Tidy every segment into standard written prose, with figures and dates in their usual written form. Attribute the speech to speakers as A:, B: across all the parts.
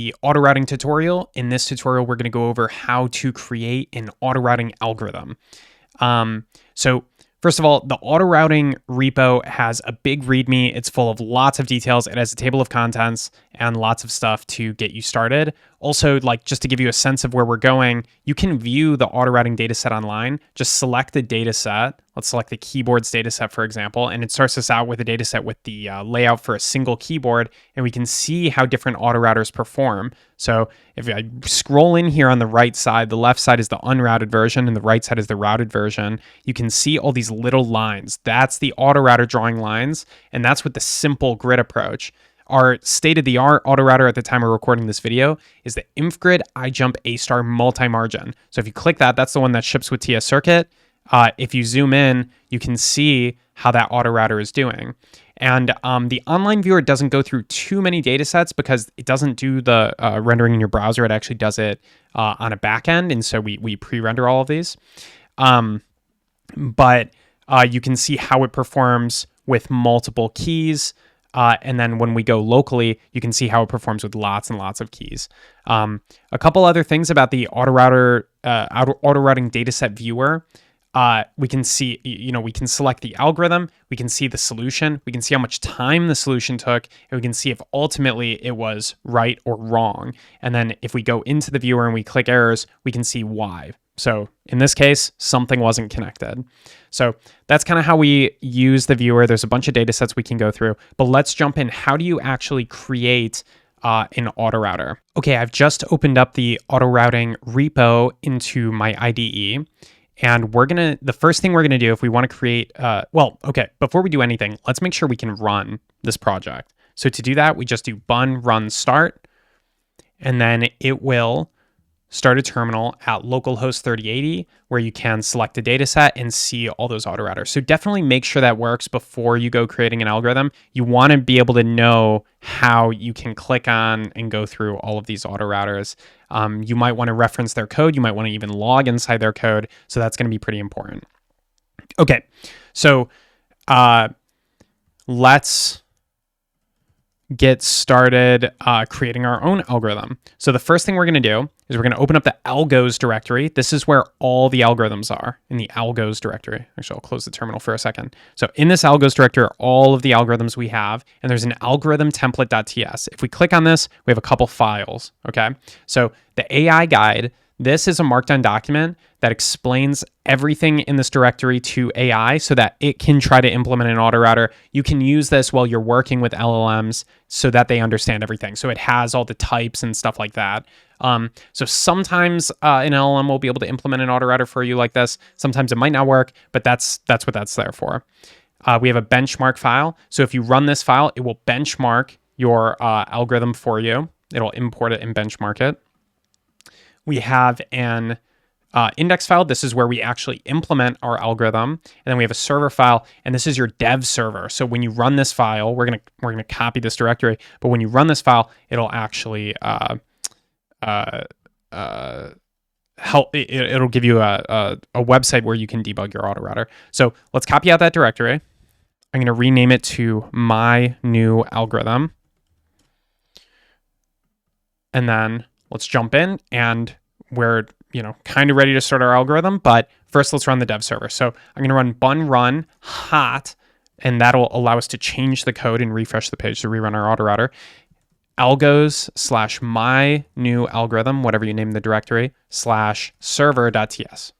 A: the auto routing tutorial. In this tutorial, we're going to go over how to create an auto routing algorithm. So first of all, the auto routing repo has a big README. It's full of lots of details. It has a table of contents and lots of stuff to get you started. Also, like just to give you a sense of where we're going, you can view the auto routing dataset online. Just select the dataset. Let's select the keyboards dataset, for example, and it starts us out with a dataset with the layout for a single keyboard, and we can see how different auto routers perform. So if I scroll in here on the right side, the left side is the unrouted version and the right side is the routed version. You can see all these little lines. That's the auto router drawing lines, and that's with the simple grid approach. Our state-of-the-art auto router at the time we're recording this video is the InfGrid iJump A-Star multi-margin. So if you click that, that's the one that ships with TS Circuit. If you zoom in, you can see how that auto router is doing. And the online viewer doesn't go through too many data sets because it doesn't do the rendering in your browser. It actually does it on a back end. And so we pre-render all of these. But you can see how it performs with multiple keys. And then when we go locally, you can see how it performs with lots and lots of keys. A couple other things about the auto routing dataset viewer. We can see, we can select the algorithm, we can see the solution, we can see how much time the solution took, and we can see if ultimately it was right or wrong. And then if we go into the viewer and we click errors, we can see why. So in this case, something wasn't connected. So that's kind of how we use the viewer. There's a bunch of data sets we can go through, but let's jump in. How do you actually create an auto router? Okay, I've just opened up the auto routing repo into my IDE. And the first thing we're gonna do if we wanna create, before we do anything, let's make sure we can run this project. So to do that, we just do bun run start, and then it will start a terminal at localhost 3080 where you can select a data set and see all those auto routers. So definitely make sure that works before you go creating an algorithm. You wanna be able to know how you can click on and go through all of these auto routers. You might wanna reference their code. You might wanna even log inside their code. So that's gonna be pretty important. Okay, so let's get started creating our own algorithm. So the first thing we're gonna do is we're gonna open up the algos directory. This is where all the algorithms are, in the algos directory. Actually, I'll close the terminal for a second. So in this algos directory are all of the algorithms we have, and there's an algorithm template.ts. If we click on this, we have a couple files, okay? So the AI guide, this is a markdown document that explains everything in this directory to AI so that it can try to implement an auto router. You can use this while you're working with LLMs so that they understand everything. So it has all the types and stuff like that. So sometimes an LLM will be able to implement an auto router for you like this. Sometimes it might not work, but that's what that's there for. We have a benchmark file. So if you run this file, it will benchmark your algorithm for you. It'll import it and benchmark it. We have an index file. This is where we actually implement our algorithm. And then we have a server file, and this is your dev server. So when you run this file, we're gonna copy this directory, but when you run this file, it'll actually it'll give you a website where you can debug your auto router. So let's copy out that directory. I'm gonna rename it to my new algorithm. And then let's jump in, and we're kind of ready to start our algorithm, but first let's run the dev server. So I'm gonna run bun run hot, and that'll allow us to change the code and refresh the page to rerun our auto router. Algos / my new algorithm, whatever you name the directory, / server.ts.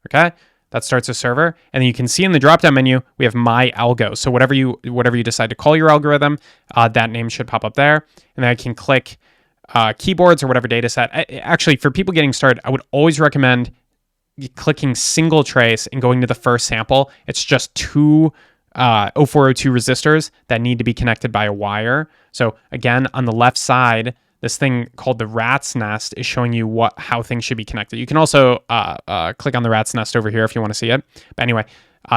A: Okay, that starts a server, and then you can see in the drop-down menu we have my algo. So whatever you decide to call your algorithm, that name should pop up there, and then I can click keyboards or whatever data set. Actually, for people getting started, I would always recommend clicking single trace and going to the first sample. It's just two 0402 resistors that need to be connected by a wire. So again, on the left side, this thing called the rat's nest is showing you how things should be connected. You can also click on the rat's nest over here if you want to see it. But anyway,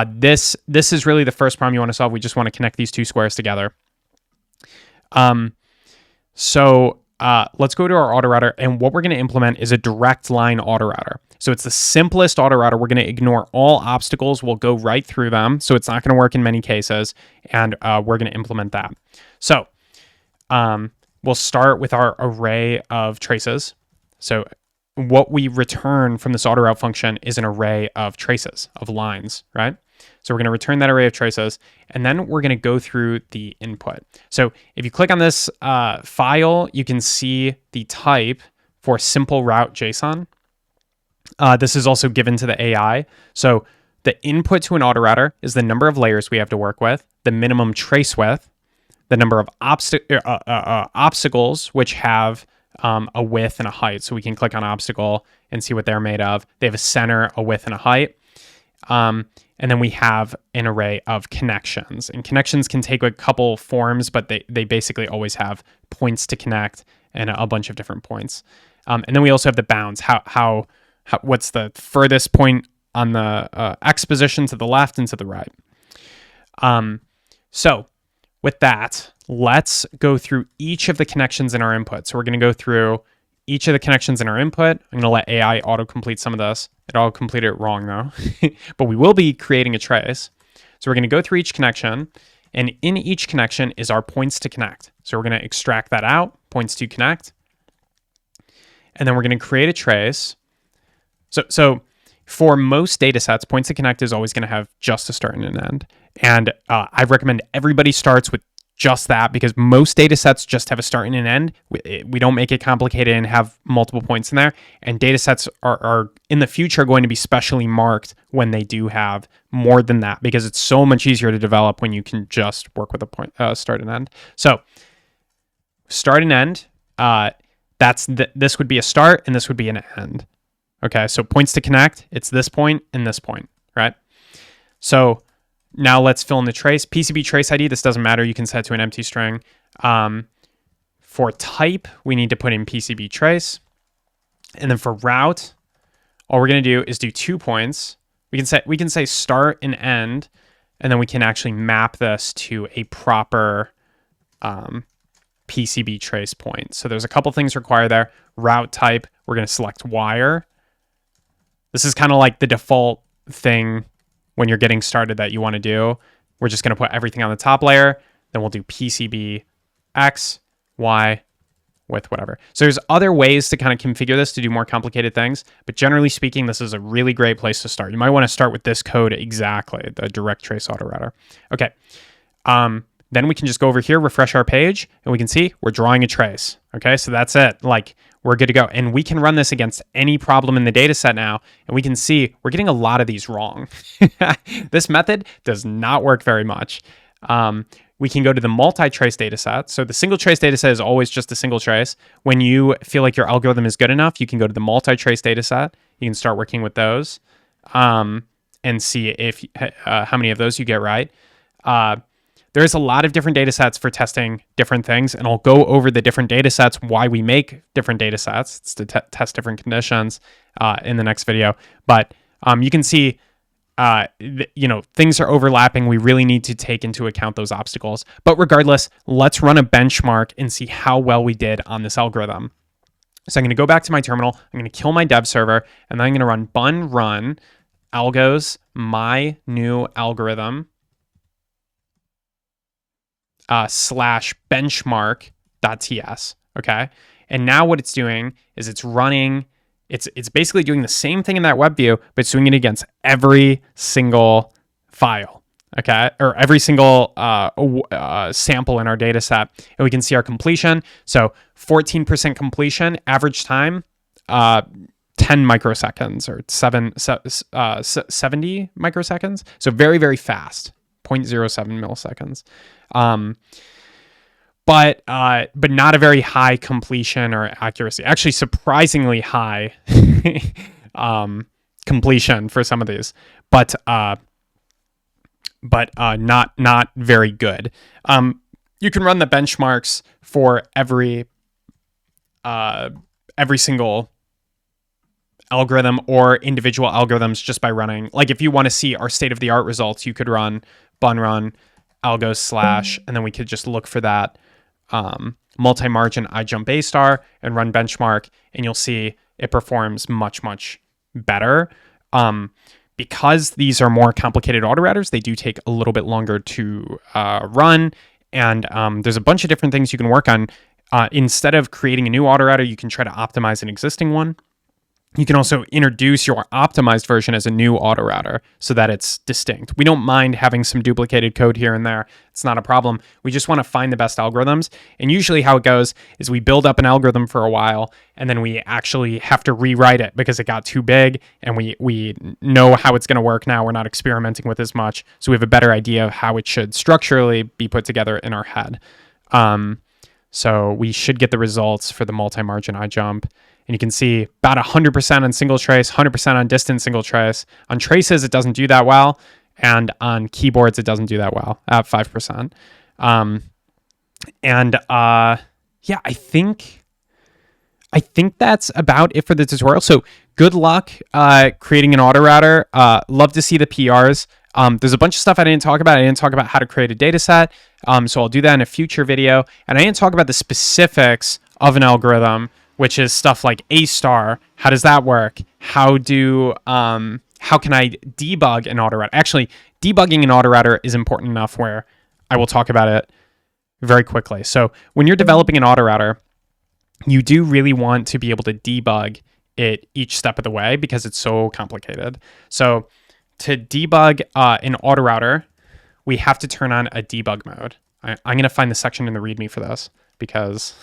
A: this is really the first problem you want to solve. We just want to connect these two squares together. Let's go to our auto router, and what we're going to implement is a direct line auto router. So it's the simplest auto router. We're going to ignore all obstacles. We'll go right through them. So it's not going to work in many cases, and we're going to implement that. So we'll start with our array of traces. So what we return from this autoroute function is an array of traces, of lines, right? So we're going to return that array of traces, and then we're going to go through the input. So if you click on this file, you can see the type for simple route JSON. This is also given to the AI. So the input to an autorouter is the number of layers we have to work with, the minimum trace width, the number of obstacles, which have a width and a height. So we can click on obstacle and see what they're made of. They have a center, a width, and a height. And then we have an array of connections. And connections can take a couple forms, but they basically always have points to connect and a bunch of different points. And then we also have the bounds. What's the furthest point on the X position to the left and to the right. So with that, let's go through each of the connections in our input. So we're going to go through each of the connections in our input. I'm going to let AI autocomplete some of this. It autocompleted it wrong though, but we will be creating a trace. So we're going to go through each connection, and in each connection is our points to connect. So we're going to extract that out, points to connect, and then we're going to create a trace. So for most data sets, points to connect is always going to have just a start and an end. And I recommend everybody starts with just that, because most data sets just have a start and an end. We don't make it complicated and have multiple points in there. And data sets are in the future going to be specially marked when they do have more than that, because it's so much easier to develop when you can just work with a point, start and end. So start and end, this would be a start and this would be an end. Okay, so points to connect, it's this point and this point, right? So now let's fill in the trace. PCB trace ID, this doesn't matter. You can set to an empty string. For type, we need to put in PCB trace. And then for route, all we're going to do is do 2 points. We can say start and end, and then we can actually map this to a proper PCB trace point. So there's a couple things required there. Route type, we're going to select wire. This is kind of like the default thing when you're getting started that you want to do. We're just going to put everything on the top layer. Then we'll do PCB X, Y, with whatever. So there's other ways to kind of configure this to do more complicated things. But generally speaking, this is a really great place to start. You might want to start with this code exactly, the direct trace autorouter. Okay. Then we can just go over here, refresh our page, and we can see we're drawing a trace. Okay, so that's it. Like, we're good to go. And we can run this against any problem in the data set now, and we can see we're getting a lot of these wrong. This method does not work very much. We can go to the multi-trace data set. So the single trace data set is always just a single trace. When you feel like your algorithm is good enough, you can go to the multi-trace data set. You can start working with those and see if how many of those you get right. There's a lot of different data sets for testing different things, and I'll go over the different data sets, why we make different data sets. It's to test different conditions in the next video. But you can see, things are overlapping. We really need to take into account those obstacles. But regardless, let's run a benchmark and see how well we did on this algorithm. So I'm going to go back to my terminal. I'm going to kill my dev server, and then I'm going to run bun run algos my new algorithm slash benchmark.ts. Okay. And now what it's doing is it's running, it's basically doing the same thing in that web view, but it's doing it against every single file. Okay. Or every single sample in our data set. And we can see our completion. So 14% completion, average time, 10 microseconds or 70 microseconds. So very, very fast, 0.07 milliseconds. But not a very high completion or accuracy. Actually, surprisingly high completion for some of these, but not very good. You can run the benchmarks for every single algorithm or individual algorithms just by running. Like if you want to see our state-of-the-art results, you could run bun run algos slash, and then we could just look for that multi-margin iJump A star and run benchmark, and you'll see it performs much, much better. Because these are more complicated autorouters, they do take a little bit longer to run, and there's a bunch of different things you can work on. Instead of creating a new autorouter, you can try to optimize an existing one. You can also introduce your optimized version as a new autorouter so that it's distinct. We don't mind having some duplicated code here and there. It's not a problem. We just want to find the best algorithms. And usually how it goes is we build up an algorithm for a while, and then we actually have to rewrite it because it got too big, and we know how it's going to work now. We're not experimenting with as much. So we have a better idea of how it should structurally be put together in our head. So we should get the results for the multi-margin iJump. And you can see about 100% on single trace, 100% on distant single trace. On traces, it doesn't do that well. And on keyboards, it doesn't do that well at 5%. Yeah, I think that's about it for the tutorial. So good luck creating an autorouter. Love to see the PRs. There's a bunch of stuff I didn't talk about. I didn't talk about how to create a data set. So I'll do that in a future video. And I didn't talk about the specifics of an algorithm, which is stuff like A star. How does that work? How can I debug an autorouter? Actually, debugging an autorouter is important enough where I will talk about it very quickly. So when you're developing an autorouter, you do really want to be able to debug it each step of the way because it's so complicated. So to debug an autorouter, we have to turn on a debug mode. I'm going to find the section in the README for this because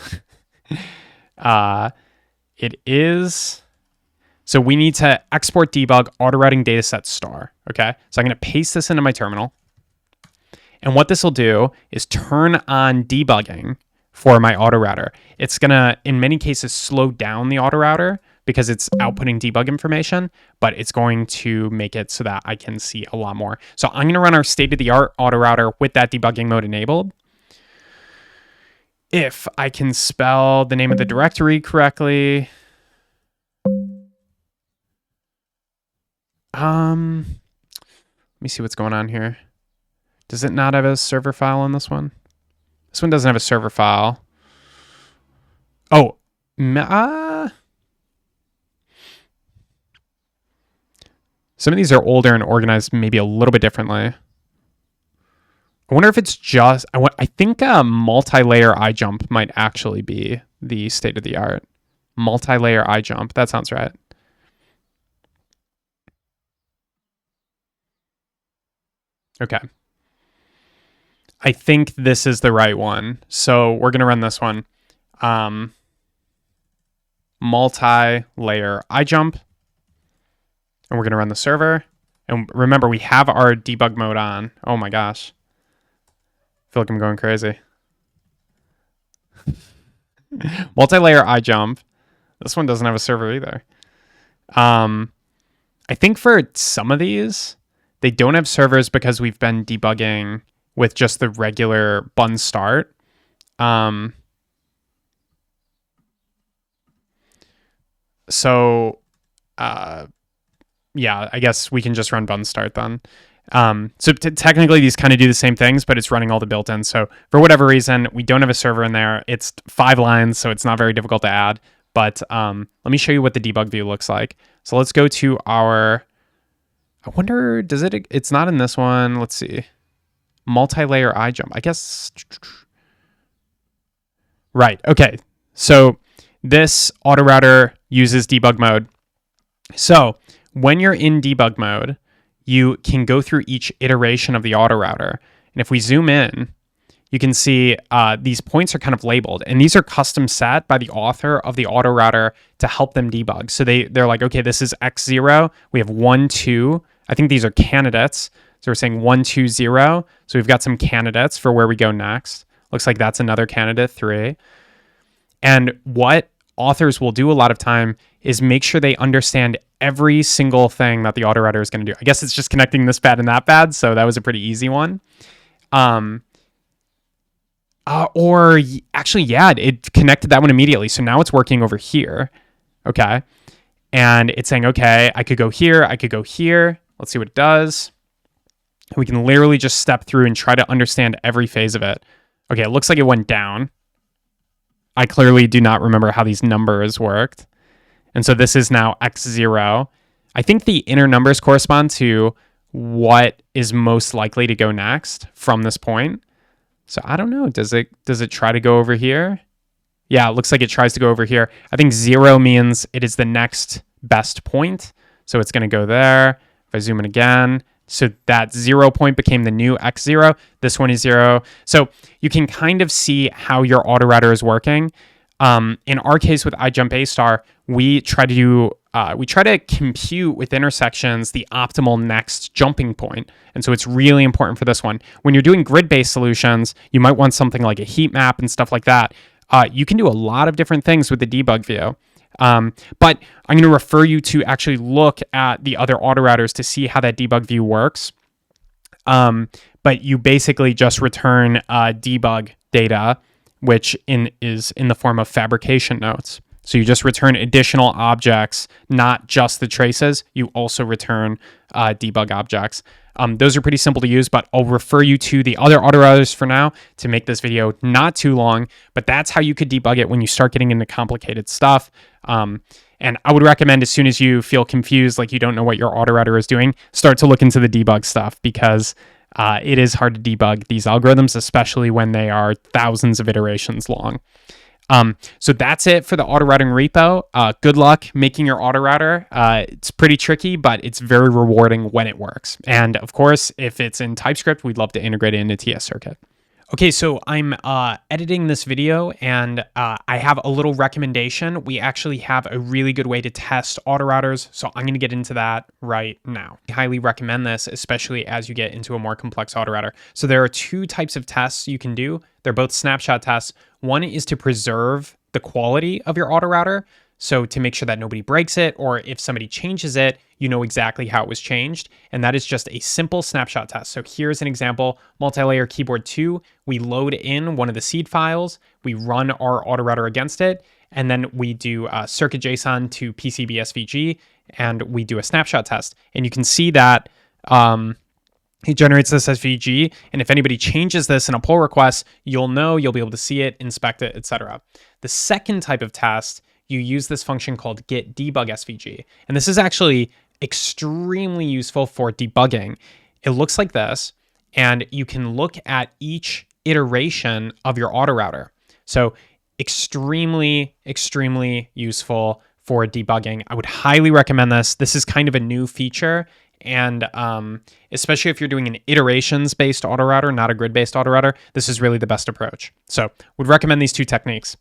A: it is. So we need to export debug autorouting dataset star. Okay. So I'm going to paste this into my terminal. And what this will do is turn on debugging for my autorouter. It's going to, in many cases, slow down the autorouter because it's outputting debug information, but it's going to make it so that I can see a lot more. So I'm going to run our state-of-the-art autorouter with that debugging mode enabled. If I can spell the name of the directory correctly. Let me see what's going on here. Does it not have a server file on this one? This one doesn't have a server file. Oh, some of these are older and organized maybe a little bit differently. I wonder if it's just, I think a multi-layer iJump might actually be the state of the art. Multi-layer iJump, that sounds right. Okay. I think this is the right one. So we're going to run this one. Multi-layer iJump. And we're going to run the server. And remember, we have our debug mode on. Oh my gosh. I feel like I'm going crazy. Multi-layer iJump. This one doesn't have a server either. I think for some of these, they don't have servers because we've been debugging with just the regular bun start. Yeah, I guess we can just run bun start then. So technically these kind of do the same things, but it's running all the built-in. So for whatever reason, we don't have a server in there. It's 5 lines, so it's not very difficult to add. But let me show you what the debug view looks like. So let's go to our, I wonder, does it, it's not in this one. Let's see. Multi-layer iJump, I guess. Right, okay. So this autorouter uses debug mode. So when you're in debug mode, you can go through each iteration of the autorouter. And if we zoom in, you can see these points are kind of labeled. And these are custom set by the author of the autorouter to help them debug. So they're like, okay, this is X0. We have 1, 2. I think these are candidates. So we're saying 1, 2, 0. So we've got some candidates for where we go next. Looks like that's another candidate, 3. And what authors will do a lot of time is make sure they understand every single thing that the autorouter is going to do. I guess it's just connecting this bad and that bad, so that was a pretty easy one. Or actually, yeah, it connected that one immediately. So now it's working over here, okay? And it's saying, okay, I could go here, I could go here. Let's see what it does. We can literally just step through and try to understand every phase of it. Okay, it looks like it went down. I clearly do not remember how these numbers worked. And so this is now X0. I think the inner numbers correspond to what is most likely to go next from this point. So I don't know. Does it try to go over here? Yeah, it looks like it tries to go over here. I think 0 means it is the next best point. So it's going to go there. If I zoom in again, so that 0 point became the new x0. This one is 0. So you can kind of see how your autorouter is working. In our case with iJump A star, we try to compute with intersections the optimal next jumping point. And so it's really important for this one. When you're doing grid-based solutions, you might want something like a heat map and stuff like that. You can do a lot of different things with the debug view. But I'm going to refer you to actually look at the other autorouters to see how that debug view works. But you basically just return debug data, which is in the form of fabrication notes. So you just return additional objects, not just the traces. You also return debug objects. Those are pretty simple to use, but I'll refer you to the other autorouters for now to make this video not too long. But that's how you could debug it when you start getting into complicated stuff. And I would recommend, as soon as you feel confused, like you don't know what your autorouter is doing, start to look into the debug stuff, because it is hard to debug these algorithms, especially when they are thousands of iterations long. So that's it for the autorouting repo. Good luck making your autorouter. It's pretty tricky, but it's very rewarding when it works. And of course, if it's in TypeScript, we'd love to integrate it into TS Circuit. Okay, so I'm editing this video, and I have a little recommendation. We actually have a really good way to test autorouters, so I'm going to get into that right now. I highly recommend this, especially as you get into a more complex autorouter. So there are two types of tests you can do. They're both snapshot tests. One is to preserve the quality of your autorouter, so to make sure that nobody breaks it, or if somebody changes it, you know exactly how it was changed. And that is just a simple snapshot test. So here's an example, multi-layer keyboard 2. We load in one of the seed files, we run our autorouter against it, and then we do circuit JSON to PCB SVG, and we do a snapshot test. And you can see that it generates this SVG, and if anybody changes this in a pull request, you'll know, you'll be able to see it, inspect it, etc. The second type of test, you use this function called get debug SVG. And this is actually extremely useful for debugging. It looks like this, and you can look at each iteration of your autorouter. So extremely, extremely useful for debugging. I would highly recommend this. This is kind of a new feature, and especially if you're doing an iterations-based autorouter, not a grid-based autorouter, this is really the best approach. So would recommend these two techniques.